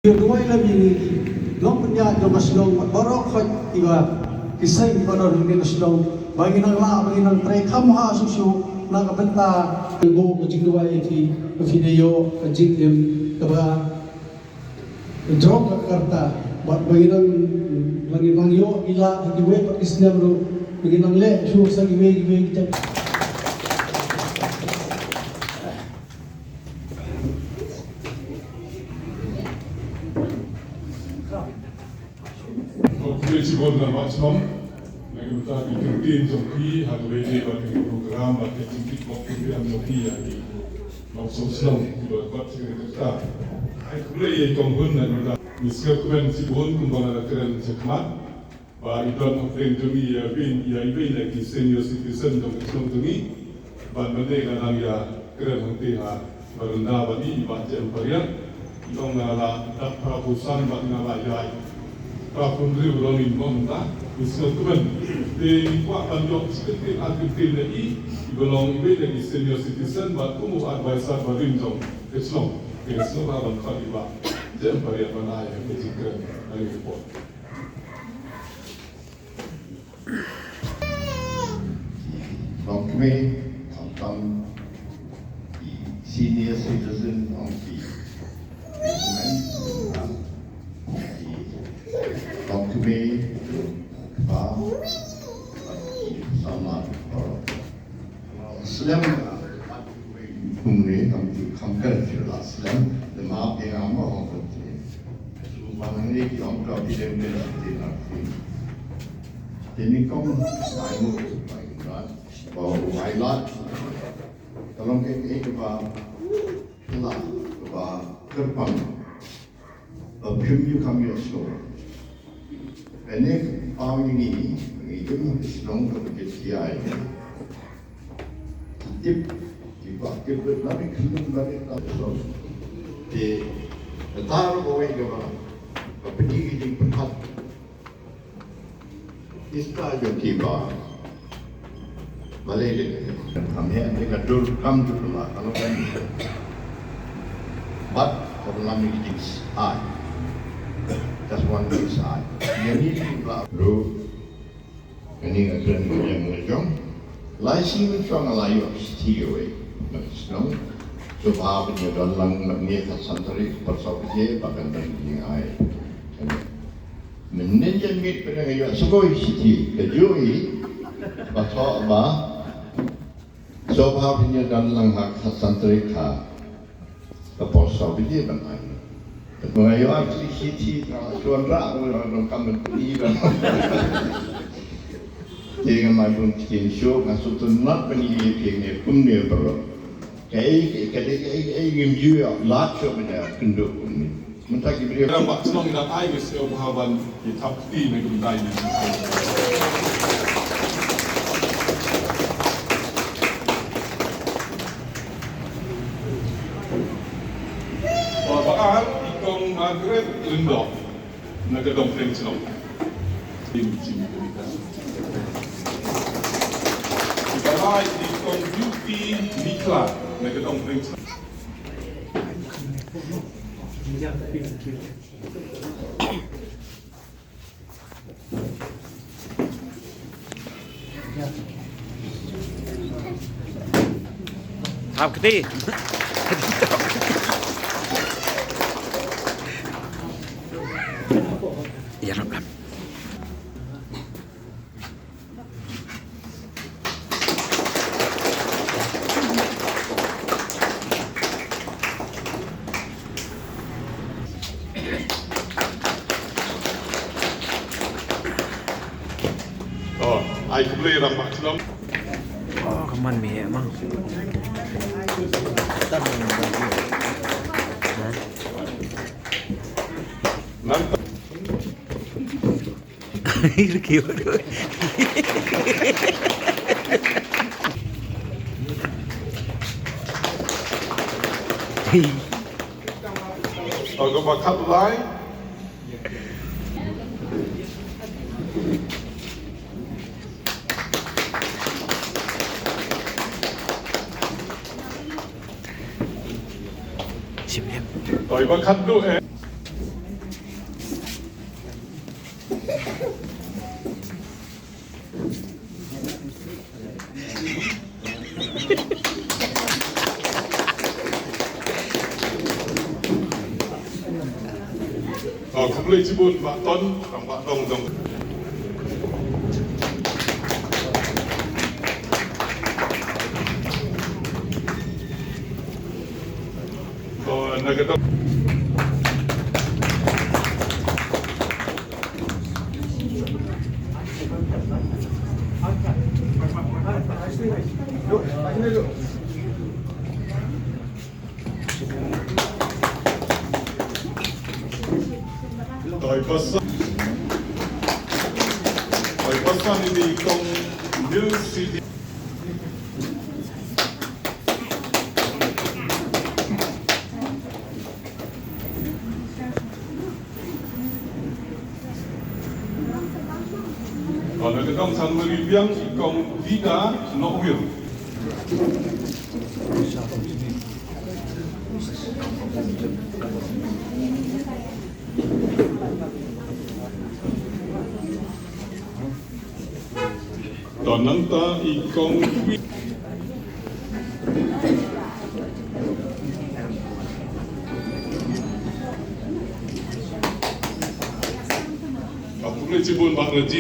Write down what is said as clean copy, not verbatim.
Dua ilam ini, long punya Dorbar Shnong barok iba kisah iba orang Dorbar Shnong bagi nang la bagi nang tray Kham ha susu nak benta go jing dua itu video jing em kaba drop kerta buat bagi nang lagi yo ila di web Islam ro bagi nang le su sa giwe kita Dorbar Shnong Lumshyiap dikentin joki hadu wede bagi program bagi tingkit program joki lagi langsung Shnong dibuat sekitar ai kulai yang hun dan berda misalnya kuben si hun kumbol ada keren sekemat bah idon offering joki ya bin ya ibin lagi senior citizen dong Shnong joki bah mereka kadang ya keren henti ha berenda bagi baca emparian dong nala dapat perusahaan bagi nala ya Kapun riu rolling monta, misalnya tu kan, di kuat banjok seketik aktif lagi, belum ibe lagi senior citizen, batu mu advisor barin jom, keslong alam kaliba, jam parian mana yang kecikran dari report. From me, from the senior citizen of the From me, sama Islam kumne kam kerja Islam demam yang ama orang tu mana ni yang kau tidak mesti nak ini kau mainu bahawa highlight kalau kita lah kerpan pemju kami oslo ini awal ini itu Shnong Lumshyiap Kiba lagi kelihatan lagi tak di taruh bawa juga pergi di tempat istilah Kiba Malaysia kami ada gaduh Kham Tymmen kalau kan but kalau kami di just one side. Jadi bro, ini akan yang lejong. Lasi mencong alayu setiawe, macam sebab dia dalam mereka santri persaudaraan bahkan dari air. Menenjan mit pada ayat sekolah seti kejui, bahasa apa? Sebab dia dalam hak santri ka, persaudaraan bahkan. Mengayu asli siti, tuan rak orang kamu ini kan. Jangan maupun cikin show, masuk tu not penilai kini pun dia perlu. Kayak juga lacak benda kenduk ini. Mentah kita. Rampak Shnong dah ai mesti ubahawan di top 3 negeri lain. Bapak Kong Margaret Lindor, nagadong French Shnong. Jim kita. Ibalai di Kong Beauty Nikla, nagadong French Shnong. Học cái gì? Dạ rộng lắm. Oh, ai cũng lấy rampak Shnong. Oh, kaman mie emang. Nanti. Kiba tu. Kalau bakat lain. Siap. Rồi bác khách đu Kumbol Cibun Pak Ton, Pak Tong Tong. Nagadok. Toy pasan ini kong New City. Nagadok San Maribiang ikong Vida Nokwil. Donanta ikong Kumbol Cibun Pak Reji.